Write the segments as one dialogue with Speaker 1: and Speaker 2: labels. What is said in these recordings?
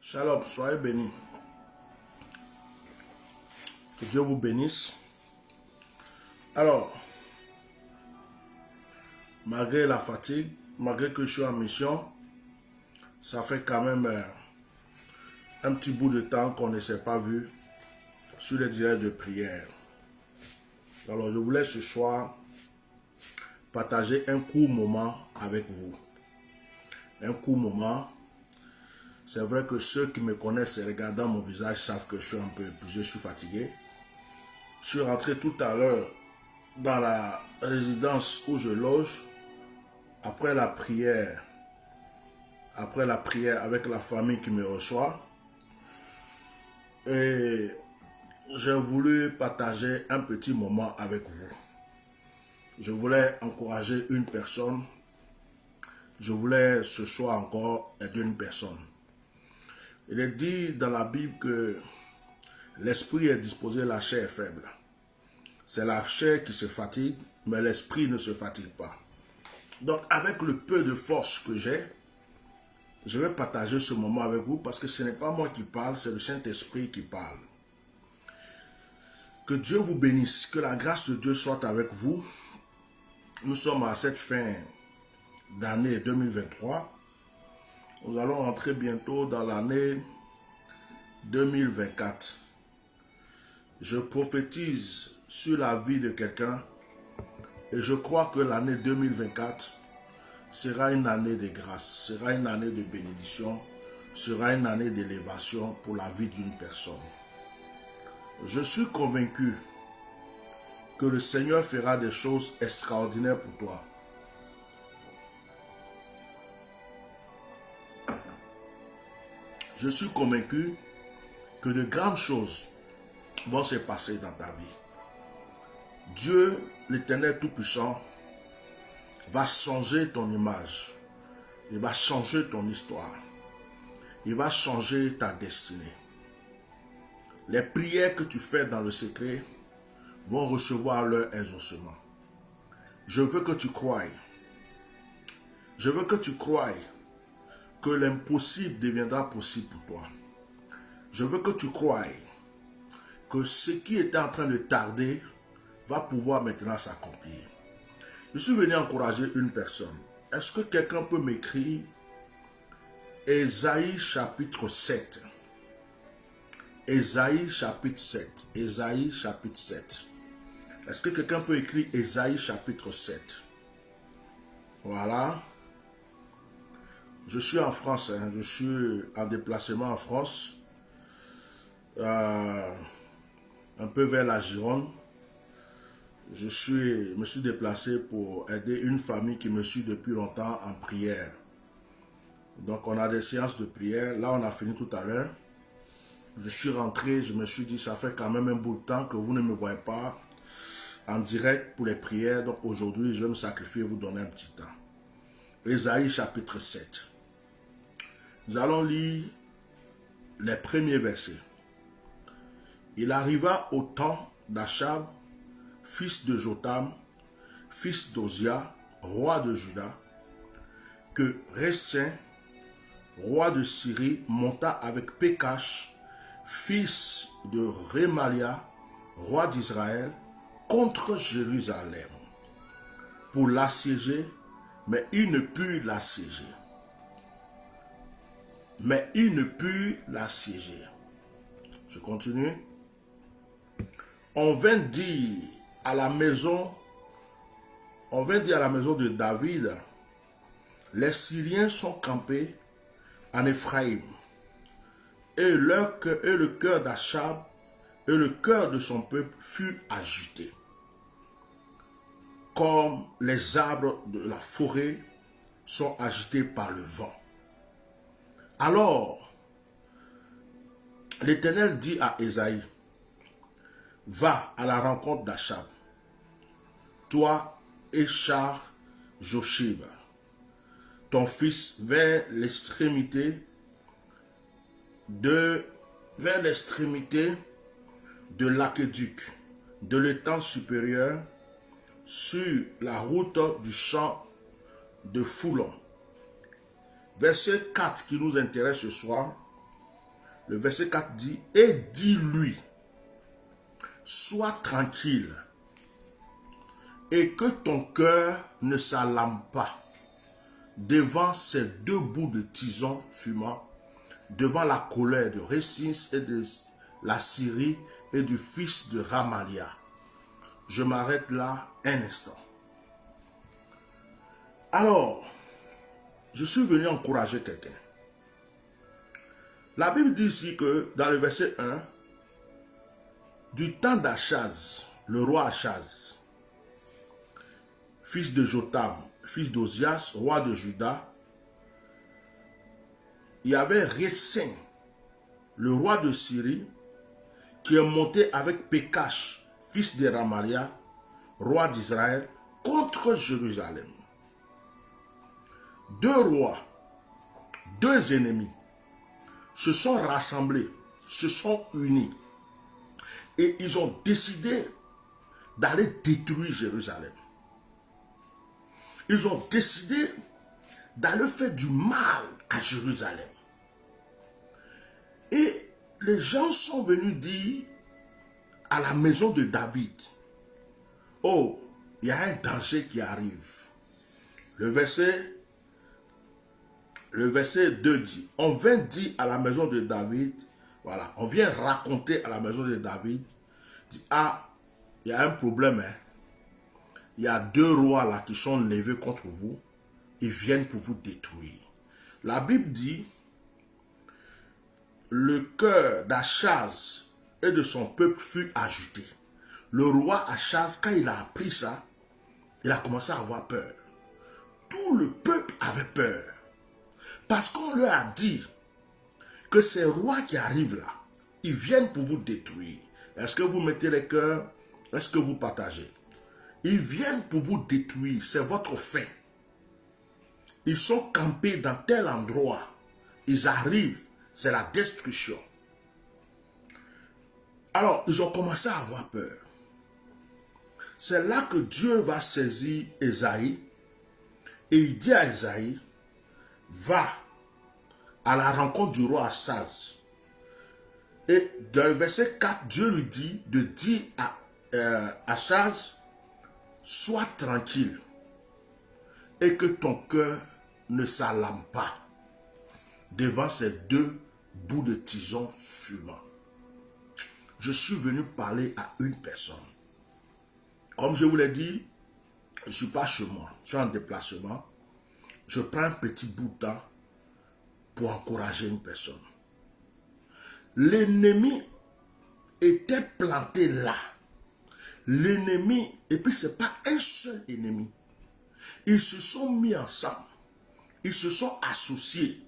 Speaker 1: Shalom, soyez bénis. Que Dieu vous bénisse. Alors, malgré la fatigue, malgré que je suis en mission, ça fait quand même un petit bout de temps qu'on ne s'est pas vu sur les directs de prière. Alors, je voulais ce soir partager un court moment avec vous. Un court moment. C'est vrai que ceux qui me connaissent et regardant mon visage savent que je suis un peu épuisé, je suis fatigué. Je suis rentré tout à l'heure dans la résidence où je loge après la prière avec la famille qui me reçoit. Et j'ai voulu partager un petit moment avec vous. Je voulais encourager une personne. Je voulais ce soir encore aider une personne. Il est dit dans la Bible que l'esprit est disposé, la chair est faible. C'est la chair qui se fatigue, mais l'esprit ne se fatigue pas. Donc avec le peu de force que j'ai, je vais partager ce moment avec vous parce que ce n'est pas moi qui parle, c'est le Saint-Esprit qui parle. Que Dieu vous bénisse, que la grâce de Dieu soit avec vous. Nous sommes à cette fin d'année 2023. Nous allons entrer bientôt dans l'année 2024. Je prophétise sur la vie de quelqu'un et je crois que l'année 2024 sera une année de grâce, sera une année de bénédiction, sera une année d'élévation pour la vie d'une personne. Je suis convaincu que le Seigneur fera des choses extraordinaires pour toi. Je suis convaincu que de grandes choses vont se passer dans ta vie. Dieu, l'Éternel Tout-Puissant, va changer ton image. Il va changer ton histoire. Il va changer ta destinée. Les prières que tu fais dans le secret vont recevoir leur exaucement. Je veux que tu croies. Je veux que tu croies que l'impossible deviendra possible pour toi. Je veux que tu croies que ce qui était en train de tarder va pouvoir maintenant s'accomplir. Je suis venu encourager une personne. Est-ce que quelqu'un peut m'écrire Ésaïe chapitre 7? Ésaïe chapitre 7. Ésaïe chapitre 7. Est-ce que quelqu'un peut écrire Ésaïe chapitre 7? Voilà. Je suis en France, je suis en déplacement en France, un peu vers la Gironde. Je me suis déplacé pour aider une famille qui me suit depuis longtemps en prière. Donc on a des séances de prière. Là on a fini tout à l'heure. Je suis rentré, je me suis dit ça fait quand même un bout de temps que vous ne me voyez pas en direct pour les prières. Donc aujourd'hui je vais me sacrifier et vous donner un petit temps. Ésaïe chapitre 7. Nous allons lire les premiers versets. Il arriva au temps d'Achab, fils de Jotham, fils d'Ozia, roi de Juda, que Récin, roi de Syrie, monta avec Pécache, fils de Rémalia, roi d'Israël, contre Jérusalem, pour l'assiéger, mais il ne put l'assiéger. Je continue. On vint dire à la maison de David, les Syriens sont campés en Éphraïm, et le cœur d'Achab et le cœur de son peuple fut agité, comme les arbres de la forêt sont agités par le vent. Alors, l'Éternel dit à Ésaïe, va à la rencontre d'Achab, toi et Char Joshib, ton fils, vers l'extrémité de l'aqueduc, de l'étang supérieur, sur la route du champ de Foulon. Verset 4 qui nous intéresse ce soir. Le verset 4 dit, et dis-lui, sois tranquille et que ton cœur ne s'alarme pas devant ces deux bouts de tison fumant, devant la colère de Récins et de la Syrie et du fils de Ramalia. Je m'arrête là un instant. Alors, je suis venu encourager quelqu'un. La Bible dit ici que dans le verset 1, du temps d'Achaz, le roi Achaz, fils de Jotam, fils d'Ozias, roi de Juda, il y avait Récin, le roi de Syrie, qui est monté avec Pékash, fils de Ramalia, roi d'Israël, contre Jérusalem. Deux rois, deux ennemis, se sont rassemblés, se sont unis, et ils ont décidé d'aller détruire Jérusalem. Ils ont décidé d'aller faire du mal à Jérusalem. Et les gens sont venus dire à la maison de David, oh, il y a un danger qui arrive. Le verset 2 dit, on vient dire à la maison de David, voilà, on vient raconter à la maison de David, dit, ah, il y a un problème, hein. Il y a deux rois là qui sont levés contre vous, ils viennent pour vous détruire. La Bible dit, le cœur d'Achaz et de son peuple fut agité. Le roi Achaz, quand il a appris ça, il a commencé à avoir peur. Tout le peuple avait peur. Parce qu'on leur a dit que ces rois qui arrivent là, ils viennent pour vous détruire. Est-ce que vous mettez les cœurs? Est-ce que vous partagez? Ils viennent pour vous détruire, c'est votre fin. Ils sont campés dans tel endroit. Ils arrivent, c'est la destruction. Alors, ils ont commencé à avoir peur. C'est là que Dieu va saisir Ésaïe et il dit à Ésaïe, va à la rencontre du roi Achaz. Et dans le verset 4, Dieu lui dit de dire à Achaz, sois tranquille et que ton cœur ne s'alarme pas devant ces deux bouts de tison fumants. Je suis venu parler à une personne. Comme je vous l'ai dit, je ne suis pas chez moi, je suis en déplacement. Je prends un petit bout de temps pour encourager une personne. L'ennemi était planté là. L'ennemi, et puis ce n'est pas un seul ennemi. Ils se sont mis ensemble. Ils se sont associés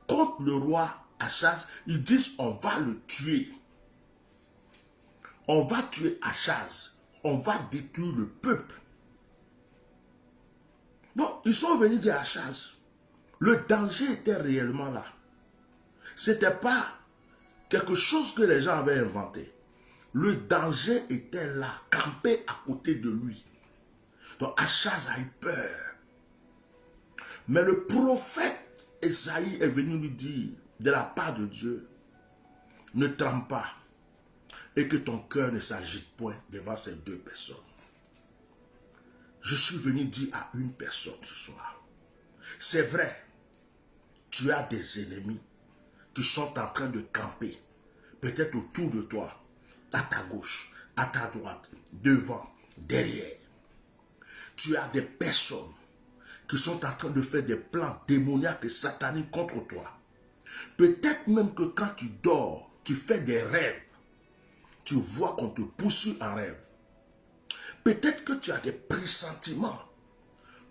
Speaker 1: contre le roi Achaz. Ils disent, on va le tuer. On va tuer Achaz. On va détruire le peuple. Donc, ils sont venus dire à Achaz, le danger était réellement là. Ce n'était pas quelque chose que les gens avaient inventé. Le danger était là, campé à côté de lui. Donc Achaz a eu peur. Mais le prophète Ésaïe est venu lui dire, de la part de Dieu, ne tremble pas et que ton cœur ne s'agite point devant ces deux personnes. Je suis venu dire à une personne ce soir, c'est vrai, tu as des ennemis qui sont en train de camper, peut-être autour de toi, à ta gauche, à ta droite, devant, derrière. Tu as des personnes qui sont en train de faire des plans démoniaques et sataniques contre toi. Peut-être même que quand tu dors, tu fais des rêves. Tu vois qu'on te poursuit en rêve. Peut-être que tu as des pressentiments.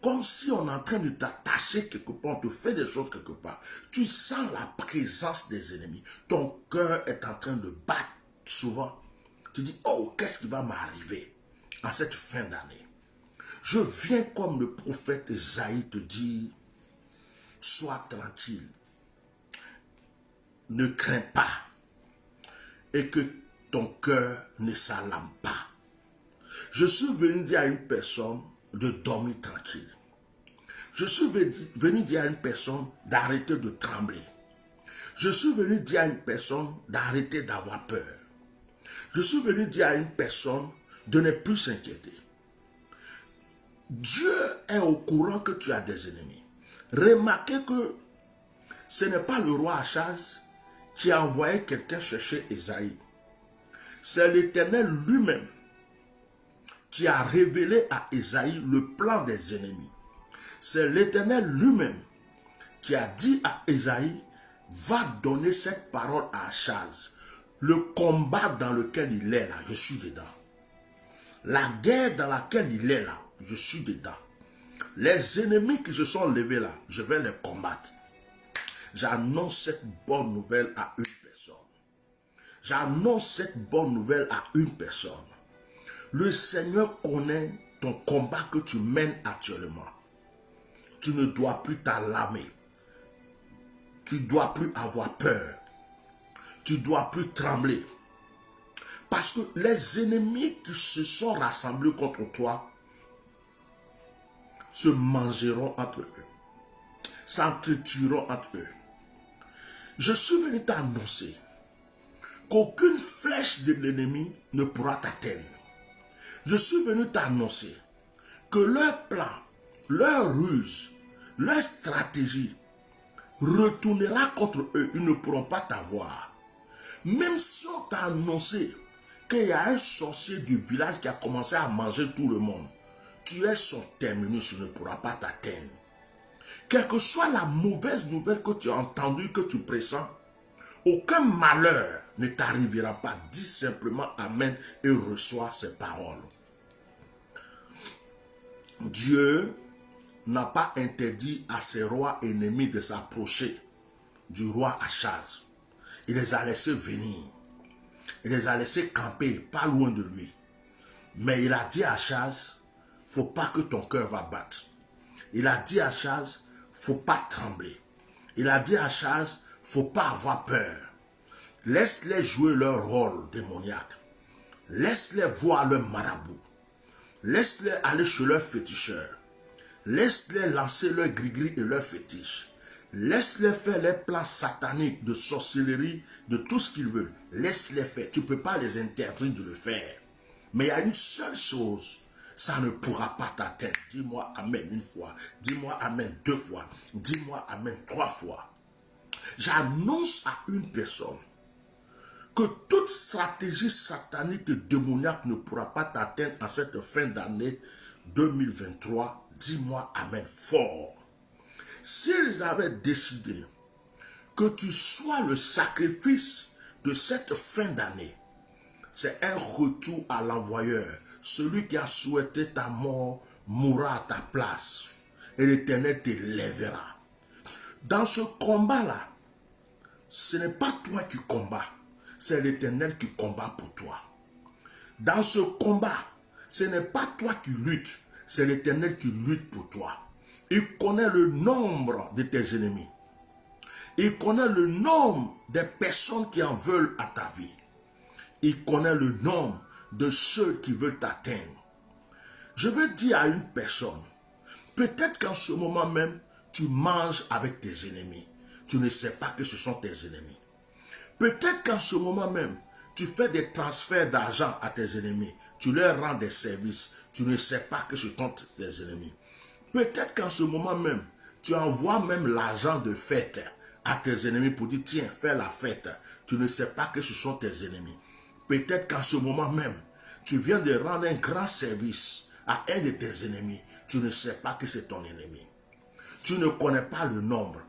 Speaker 1: Comme si on est en train de t'attacher quelque part, on te fait des choses quelque part. Tu sens la présence des ennemis. Ton cœur est en train de battre souvent. Tu dis, oh, qu'est-ce qui va m'arriver en cette fin d'année? Je viens comme le prophète Ésaïe te dire, sois tranquille, ne crains pas et que ton cœur ne s'alarme pas. Je suis venu dire à une personne de dormir tranquille. Je suis venu dire à une personne d'arrêter de trembler. Je suis venu dire à une personne d'arrêter d'avoir peur. Je suis venu dire à une personne de ne plus s'inquiéter. Dieu est au courant que tu as des ennemis. Remarquez que ce n'est pas le roi Achaz qui a envoyé quelqu'un chercher Ésaïe. C'est l'Éternel lui-même qui a révélé à Ésaïe le plan des ennemis. C'est l'Éternel lui-même qui a dit à Ésaïe, va donner cette parole à Achaz. Le combat dans lequel il est là, je suis dedans. La guerre dans laquelle il est là, je suis dedans. Les ennemis qui se sont levés là, je vais les combattre. J'annonce cette bonne nouvelle à une personne. J'annonce cette bonne nouvelle à une personne. Le Seigneur connaît ton combat que tu mènes actuellement. Tu ne dois plus t'alarmer. Tu ne dois plus avoir peur. Tu ne dois plus trembler. Parce que les ennemis qui se sont rassemblés contre toi se mangeront entre eux. S'entretueront entre eux. Je suis venu t'annoncer qu'aucune flèche de l'ennemi ne pourra t'atteindre. Je suis venu t'annoncer que leur plan, leur ruse, leur stratégie retournera contre eux. Ils ne pourront pas t'avoir. Même si on t'a annoncé qu'il y a un sorcier du village qui a commencé à manger tout le monde, tu es son terminus, il ne pourra pas t'atteindre. Quelle que soit la mauvaise nouvelle que tu as entendue, que tu pressens, aucun malheur ne t'arrivera pas. Dis simplement Amen et reçois ces paroles. Dieu n'a pas interdit à ses rois ennemis de s'approcher du roi Achaz. Il les a laissés venir. Il les a laissés camper pas loin de lui. Mais il a dit à Achaz, il ne faut pas que ton cœur va battre. Il a dit à Achaz, il ne faut pas trembler. Il a dit à Achaz, il ne faut pas avoir peur. Laisse-les jouer leur rôle démoniaque. Laisse-les voir leur marabout. Laisse-les aller chez leur féticheur. Laisse-les lancer leur gris-gris et leur fétiche. Laisse-les faire les plans sataniques de sorcellerie, de tout ce qu'ils veulent. Laisse-les faire. Tu ne peux pas les interdire de le faire. Mais il y a une seule chose. Ça ne pourra pas t'atteindre. Dis-moi Amen une fois. Dis-moi Amen 2 fois. Dis-moi Amen 3 fois. J'annonce à une personne que toute stratégie satanique et démoniaque ne pourra pas t'atteindre en cette fin d'année 2023. Dis-moi Amen fort. S'ils avaient décidé que tu sois le sacrifice de cette fin d'année, c'est un retour à l'envoyeur. Celui qui a souhaité ta mort mourra à ta place. Et l'Éternel te lèvera. Dans ce combat-là, ce n'est pas toi qui combats. C'est l'Éternel qui combat pour toi. Dans ce combat, ce n'est pas toi qui luttes. C'est l'Éternel qui lutte pour toi. Il connaît le nombre de tes ennemis. Il connaît le nombre des personnes qui en veulent à ta vie. Il connaît le nombre de ceux qui veulent t'atteindre. Je veux dire à une personne, peut-être qu'en ce moment même, tu manges avec tes ennemis. Tu ne sais pas que ce sont tes ennemis. Peut-être qu'en ce moment même, tu fais des transferts d'argent à tes ennemis. Tu leur rends des services. Tu ne sais pas que ce sont tes ennemis. Peut-être qu'en ce moment même, tu envoies même l'argent de fête à tes ennemis pour dire, tiens, fais la fête. Tu ne sais pas que ce sont tes ennemis. Peut-être qu'en ce moment même, tu viens de rendre un grand service à un de tes ennemis. Tu ne sais pas que c'est ton ennemi. Tu ne connais pas le nombre.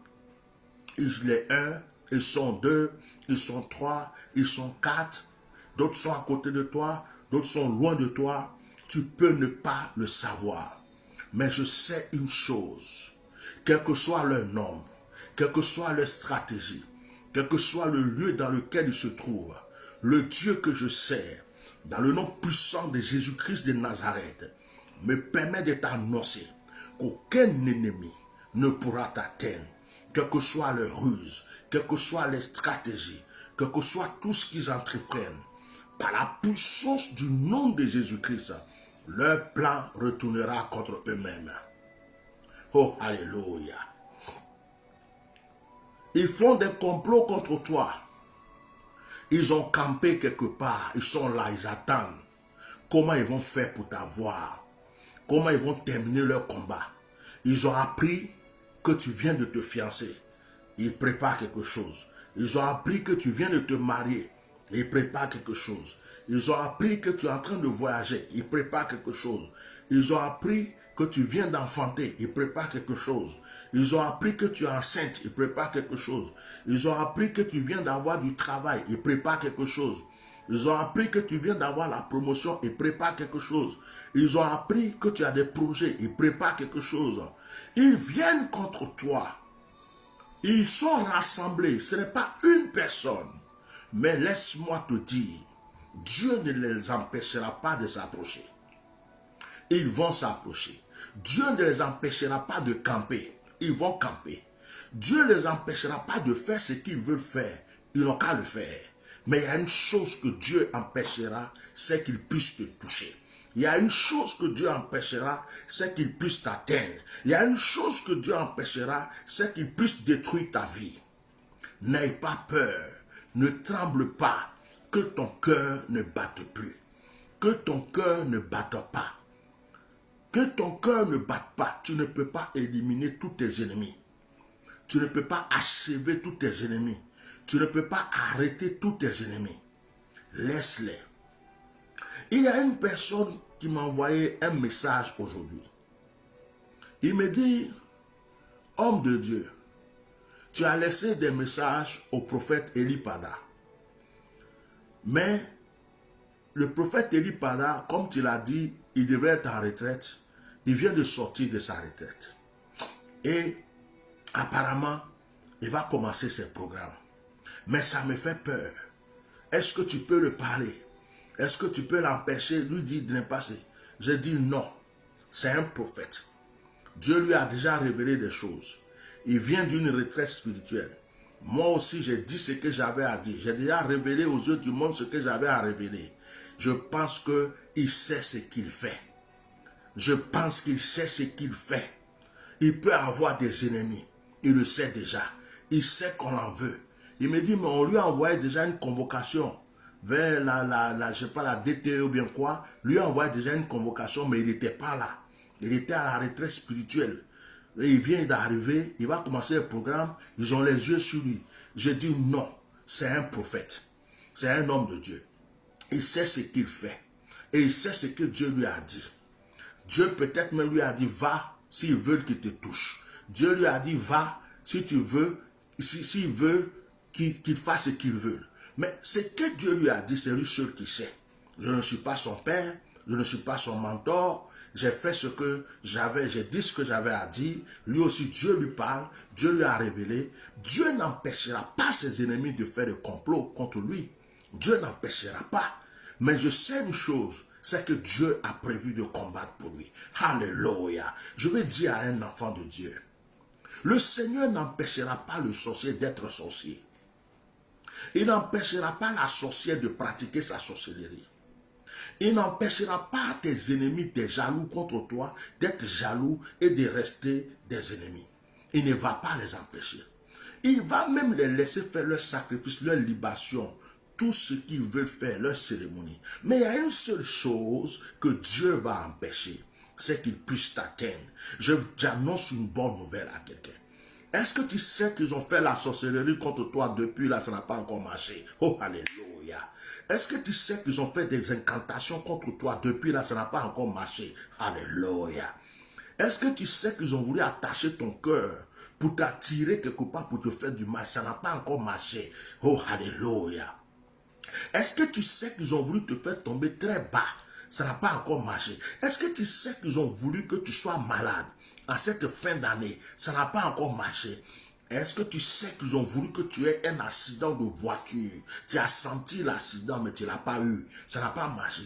Speaker 1: Il est un, ils sont 2, ils sont 3, ils sont 4. D'autres sont à côté de toi, d'autres sont loin de toi. Tu peux ne pas le savoir. Mais je sais une chose. Quel que soit leur nombre, quelle que soit leur stratégie, quel que soit le lieu dans lequel ils se trouvent, le Dieu que je sers, dans le nom puissant de Jésus-Christ de Nazareth, me permet de t'annoncer qu'aucun ennemi ne pourra t'atteindre, quelle que soit leur ruse, quelles que soient les stratégies, quel que soit tout ce qu'ils entreprennent. Par la puissance du nom de Jésus-Christ, leur plan retournera contre eux-mêmes. Oh, alléluia. Ils font des complots contre toi. Ils ont campé quelque part. Ils sont là, ils attendent. Comment ils vont faire pour t'avoir? Comment ils vont terminer leur combat? Ils ont appris que tu viens de te fiancer. Ils préparent quelque chose. Ils ont appris que tu viens de te marier. Ils préparent quelque chose. Ils ont appris que tu es en train de voyager. Ils préparent quelque chose. Ils ont appris que tu viens d'enfanter. Ils préparent quelque chose. Ils ont appris que tu es enceinte. Ils préparent quelque chose. Ils ont appris que tu viens d'avoir du travail. Ils préparent quelque chose. Ils ont appris que tu viens d'avoir la promotion. Ils préparent quelque chose. Ils ont appris que tu as des projets. Ils préparent quelque chose. Ils viennent contre toi. Ils sont rassemblés. Ce n'est pas une personne. Mais laisse-moi te dire, Dieu ne les empêchera pas de s'approcher. Ils vont s'approcher. Dieu ne les empêchera pas de camper. Ils vont camper. Dieu ne les empêchera pas de faire ce qu'ils veulent faire. Ils n'ont qu'à le faire. Mais il y a une chose que Dieu empêchera, c'est qu'ils puissent te toucher. Il y a une chose que Dieu empêchera, c'est qu'il puisse t'atteindre. Il y a une chose que Dieu empêchera, c'est qu'il puisse détruire ta vie. N'aie pas peur. Ne tremble pas. Que ton cœur ne batte plus. Que ton cœur ne batte pas. Que ton cœur ne batte pas. Tu ne peux pas éliminer tous tes ennemis. Tu ne peux pas achever tous tes ennemis. Tu ne peux pas arrêter tous tes ennemis. Laisse-les. Il y a une personne qui m'a envoyé un message aujourd'hui. Il me dit, homme de Dieu, tu as laissé des messages au prophète Eli Pada. Mais le prophète Eli Pada, comme tu l'as dit, il devrait être en retraite. Il vient de sortir de sa retraite. Et apparemment, il va commencer ses programmes. Mais ça me fait peur. Est-ce que tu peux le parler? Est-ce que tu peux l'empêcher, lui dire de ne pas passer? Je dis non. C'est un prophète. Dieu lui a déjà révélé des choses. Il vient d'une retraite spirituelle. Moi aussi, j'ai dit ce que j'avais à dire. J'ai déjà révélé aux yeux du monde ce que j'avais à révéler. Je pense qu'il sait ce qu'il fait. Je pense qu'il sait ce qu'il fait. Il peut avoir des ennemis. Il le sait déjà. Il sait qu'on en veut. Il me dit, mais on lui a envoyé déjà une convocation vers je sais pas, la DTE ou bien quoi. Lui a envoyé déjà une convocation, mais il n'était pas là. Il était à la retraite spirituelle. Et il vient d'arriver, il va commencer le programme, ils ont les yeux sur lui. Je dis non, c'est un prophète. C'est un homme de Dieu. Il sait ce qu'il fait. Et il sait ce que Dieu lui a dit. Dieu peut-être même lui a dit, va, s'ils veulent qu'il te touche. Dieu lui a dit, va, si tu veux, s'ils veulent qu'il fasse ce qu'ils veulent. Mais ce que Dieu lui a dit, c'est lui seul qui sait. Je ne suis pas son père, je ne suis pas son mentor. J'ai fait ce que j'avais, j'ai dit ce que j'avais à dire. Lui aussi, Dieu lui parle, Dieu lui a révélé. Dieu n'empêchera pas ses ennemis de faire des complots contre lui. Dieu n'empêchera pas. Mais je sais une chose, c'est que Dieu a prévu de combattre pour lui. Alléluia. Je vais dire à un enfant de Dieu, le Seigneur n'empêchera pas le sorcier d'être sorcier. Il n'empêchera pas la sorcière de pratiquer sa sorcellerie. Il n'empêchera pas tes ennemis, tes jaloux contre toi, d'être jaloux et de rester des ennemis. Il ne va pas les empêcher. Il va même les laisser faire leurs sacrifices, leurs libations, tout ce qu'ils veulent faire, leurs cérémonies. Mais il y a une seule chose que Dieu va empêcher, c'est qu'ils puissent t'atteindre. J'annonce une bonne nouvelle à quelqu'un. Est-ce que tu sais qu'ils ont fait la sorcellerie contre toi depuis là, ça n'a pas encore marché? Oh, alléluia. Est-ce que tu sais qu'ils ont fait des incantations contre toi depuis là, ça n'a pas encore marché? Alléluia. Est-ce que tu sais qu'ils ont voulu attacher ton cœur pour t'attirer quelque part pour te faire du mal? Ça n'a pas encore marché. Oh, alléluia. Est-ce que tu sais qu'ils ont voulu te faire tomber très bas? Ça n'a pas encore marché. Est-ce que tu sais qu'ils ont voulu que tu sois malade en cette fin d'année? Ça n'a pas encore marché. Est-ce que tu sais qu'ils ont voulu que tu aies un accident de voiture? Tu as senti l'accident, mais tu ne l'as pas eu. Ça n'a pas marché.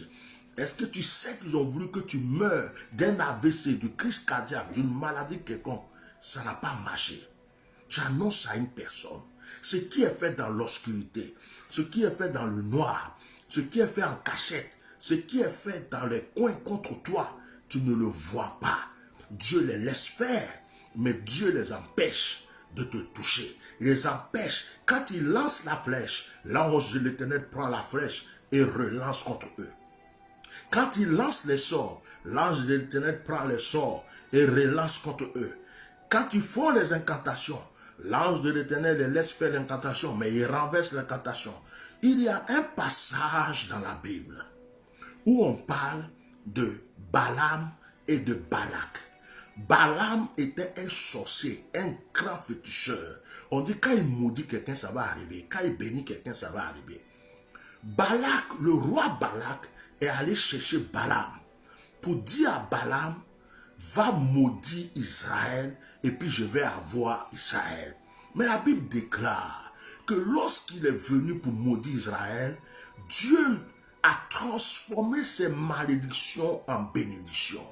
Speaker 1: Est-ce que tu sais qu'ils ont voulu que tu meurs d'un AVC, du crise cardiaque, d'une maladie quelconque? Ça n'a pas marché. J'annonce à une personne, ce qui est fait dans l'obscurité, ce qui est fait dans le noir, ce qui est fait en cachette, ce qui est fait dans les coins contre toi, tu ne le vois pas. Dieu les laisse faire, mais Dieu les empêche de te toucher. Il les empêche. Quand ils lancent la flèche, l'ange de l'Éternel prend la flèche et relance contre eux. Quand ils lancent les sorts, l'ange de l'Éternel prend les sorts et relance contre eux. Quand ils font les incantations, l'ange de l'Éternel les laisse faire l'incantation, mais il renverse l'incantation. Il y a un passage dans la Bible où on parle de Balaam et de Balak. Balaam était un sorcier, un grand féticheur. On dit quand il maudit quelqu'un, ça va arriver. Quand il bénit quelqu'un, ça va arriver. Balak, le roi Balak, est allé chercher Balaam pour dire à Balaam, va maudire Israël et puis je vais avoir Israël. Mais la Bible déclare que lorsqu'il est venu pour maudire Israël, Dieu a transformé ses malédictions en bénédictions.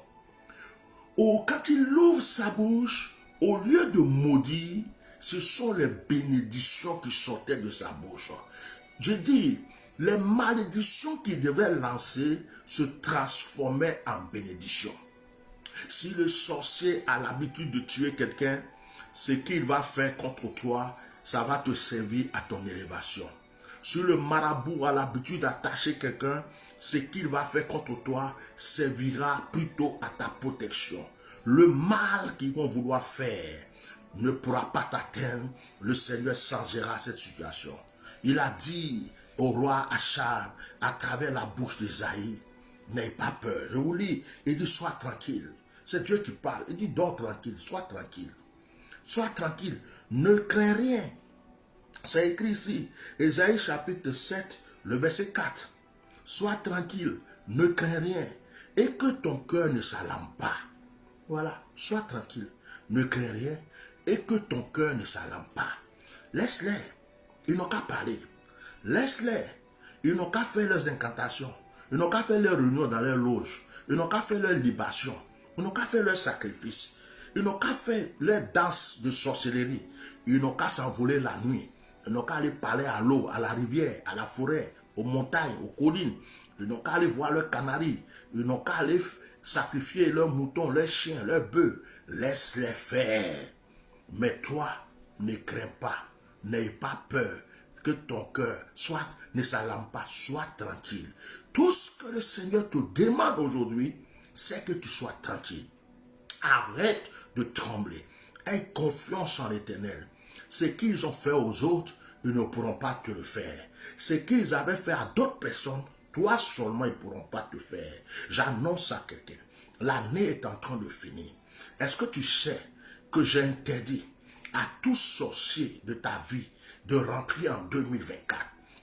Speaker 1: Quand il ouvre sa bouche, au lieu de maudire, ce sont les bénédictions qui sortaient de sa bouche. Je dis, les malédictions qu'il devait lancer se transformaient en bénédictions. Si le sorcier a l'habitude de tuer quelqu'un, ce qu'il va faire contre toi, ça va te servir à ton élévation. Si le marabout a l'habitude d'attacher quelqu'un, ce qu'il va faire contre toi servira plutôt à ta protection. Le mal qu'ils vont vouloir faire ne pourra pas t'atteindre. Le Seigneur changera cette situation. Il a dit au roi Achab, à travers la bouche d'Ésaïe, n'aie pas peur. Je vous lis, il dit, sois tranquille. C'est Dieu qui parle. Il dit, dors tranquille, sois tranquille. Sois tranquille, ne crains rien. C'est écrit ici, Ésaïe chapitre 7, le verset 4. Sois tranquille, ne crains rien, et que ton cœur ne s'alarme pas. Voilà, sois tranquille, ne crains rien, et que ton cœur ne s'alarme pas. Laisse-les, ils n'ont qu'à parler. Laisse-les, ils n'ont qu'à faire leurs incantations. Ils n'ont qu'à faire leurs réunions dans leurs loges. Ils n'ont qu'à faire leurs libations. Ils n'ont qu'à faire leurs sacrifices. Ils n'ont qu'à faire leurs danses de sorcellerie. Ils n'ont qu'à s'envoler la nuit. Ils n'ont qu'à aller parler à l'eau, à la rivière, à la forêt, aux montagnes, aux collines. Ils n'ont qu'à aller voir leurs canaris. Ils n'ont qu'à aller sacrifier leurs moutons, leurs chiens, leurs bœufs. Laisse-les faire. Mais toi, ne crains pas. N'aie pas peur. Que ton cœur ne s'alarme pas. Sois tranquille. Tout ce que le Seigneur te demande aujourd'hui, c'est que tu sois tranquille. Arrête de trembler. Aie confiance en l'Éternel. Ce qu'ils ont fait aux autres, ils ne pourront pas te le faire. Ce qu'ils avaient fait à d'autres personnes, toi seulement, ils ne pourront pas te faire. J'annonce à quelqu'un, l'année est en train de finir. Est-ce que tu sais que j'ai interdit à tout sorcier de ta vie de rentrer en 2024?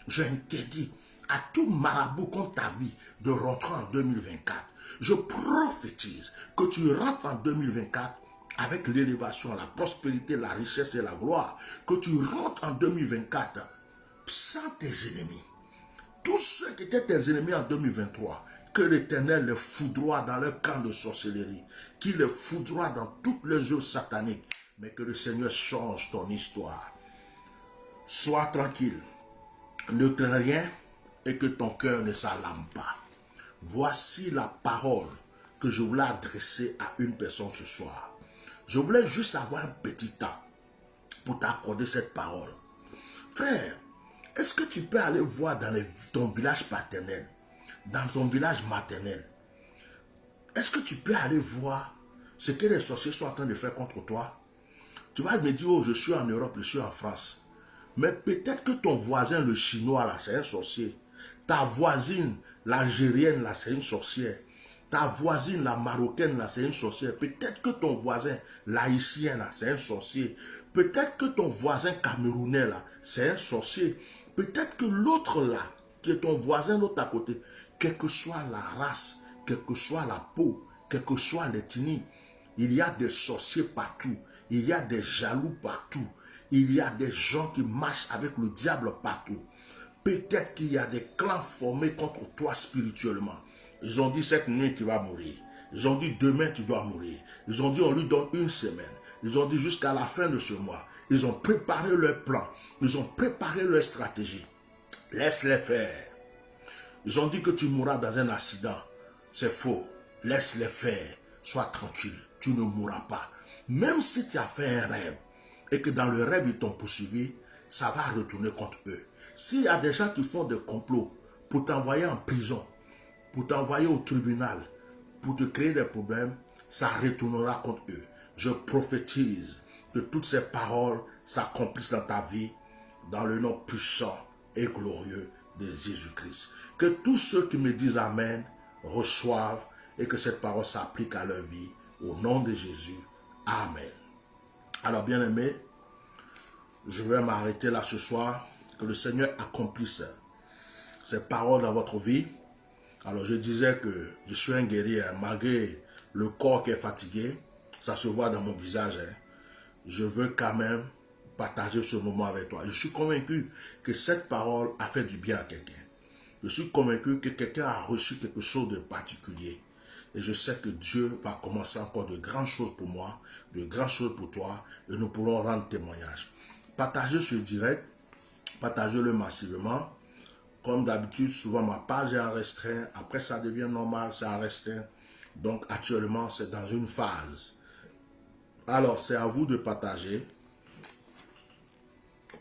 Speaker 1: J'ai interdit à tout marabout contre ta vie de rentrer en 2024. Je prophétise que tu rentres en 2024 avec l'élévation, la prospérité, la richesse et la gloire. Que tu rentres en 2024 sans tes ennemis. Tous ceux qui étaient tes ennemis en 2023, que l'Éternel les foudroie dans leur camp de sorcellerie, qu'il les foudroie dans toutes les œuvres sataniques, mais que le Seigneur change ton histoire. Sois tranquille, ne crains rien et que ton cœur ne s'alarme pas. Voici la parole que je voulais adresser à une personne ce soir. Je voulais juste avoir un petit temps pour t'accorder cette parole. Frère, est-ce que tu peux aller voir dans ton village paternel, dans ton village maternel? Est-ce que tu peux aller voir ce que les sorciers sont en train de faire contre toi? Tu vas me dire, oh, je suis en Europe, je suis en France. Mais peut-être que ton voisin, le chinois, là, c'est un sorcier. Ta voisine, l'algérienne, là, c'est une sorcière. Ta voisine, la marocaine, là, c'est une sorcière. Peut-être que ton voisin, l'haïtien, là, c'est un sorcier. Peut-être que ton voisin camerounais, là, c'est un sorcier. Peut-être que l'autre, là, qui est ton voisin, l'autre à côté, quelle que soit la race, quelle que soit la peau, quelle que soit l'ethnie, il y a des sorciers partout. Il y a des jaloux partout. Il y a des gens qui marchent avec le diable partout. Peut-être qu'il y a des clans formés contre toi spirituellement. Ils ont dit cette nuit tu vas mourir. Ils ont dit demain tu dois mourir. Ils ont dit on lui donne une semaine. Ils ont dit jusqu'à la fin de ce mois. Ils ont préparé leur plan. Ils ont préparé leur stratégie. Laisse-les faire. Ils ont dit que tu mourras dans un accident. C'est faux. Laisse-les faire. Sois tranquille. Tu ne mourras pas. Même si tu as fait un rêve, et que dans le rêve ils t'ont poursuivi, ça va retourner contre eux. S'il y a des gens qui font des complots pour t'envoyer en prison, pour t'envoyer au tribunal, pour te créer des problèmes, ça retournera contre eux. Je prophétise que toutes ces paroles s'accomplissent dans ta vie, dans le nom puissant et glorieux de Jésus-Christ. Que tous ceux qui me disent Amen reçoivent et que cette parole s'applique à leur vie. Au nom de Jésus. Amen. Alors, bien-aimés, je vais m'arrêter là ce soir. Que le Seigneur accomplisse ces paroles dans votre vie. Alors, je disais que je suis un guerrier, malgré le corps qui est fatigué. Ça se voit dans mon visage. Je veux quand même partager ce moment avec toi. Je suis convaincu que cette parole a fait du bien à quelqu'un. Je suis convaincu que quelqu'un a reçu quelque chose de particulier. Et je sais que Dieu va commencer encore de grandes choses pour moi, de grandes choses pour toi, et nous pourrons rendre témoignage. Partagez ce direct, partagez-le massivement. Comme d'habitude, souvent ma page est en restreint, après ça devient normal, c'est en restreint. Donc actuellement, c'est dans une phase. Alors, c'est à vous de partager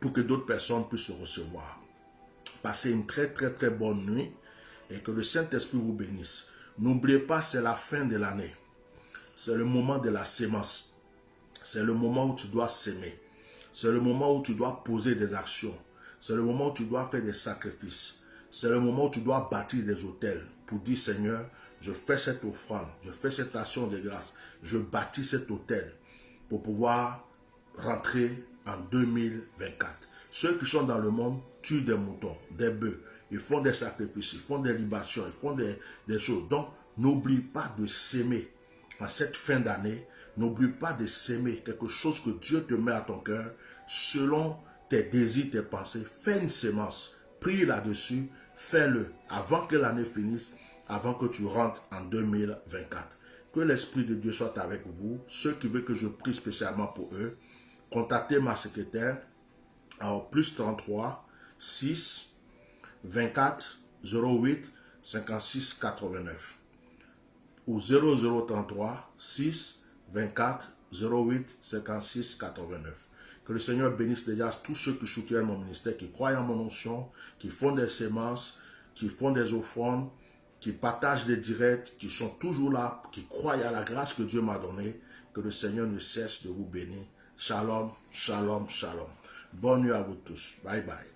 Speaker 1: pour que d'autres personnes puissent recevoir. Passez une très bonne nuit et que le Saint-Esprit vous bénisse. N'oubliez pas, c'est la fin de l'année. C'est le moment de la sémence. C'est le moment où tu dois s'aimer. C'est le moment où tu dois poser des actions. C'est le moment où tu dois faire des sacrifices. C'est le moment où tu dois bâtir des autels pour dire Seigneur, je fais cette offrande, je fais cette action de grâce, je bâtis cet autel pour pouvoir rentrer en 2024. Ceux qui sont dans le monde tuent des moutons, des bœufs, ils font des sacrifices, ils font des libations, ils font des choses. Donc, n'oublie pas de s'aimer en cette fin d'année. N'oublie pas de s'aimer, quelque chose que Dieu te met à ton cœur, selon tes désirs, tes pensées. Fais une sémence, prie là-dessus, fais-le avant que l'année finisse, avant que tu rentres en 2024. Que l'Esprit de Dieu soit avec vous. Ceux qui veulent que je prie spécialement pour eux, contactez ma secrétaire au plus 33 6 24 08 56 89 ou 0033 6 24 08 56 89. Que le Seigneur bénisse déjà tous ceux qui soutiennent mon ministère, qui croient en mon onction, qui font des sémences, qui font des offrandes, qui partagent des directs, qui sont toujours là, qui croient à la grâce que Dieu m'a donnée. Que le Seigneur ne cesse de vous bénir. Shalom, shalom, shalom. Bonne nuit à vous tous. Bye bye.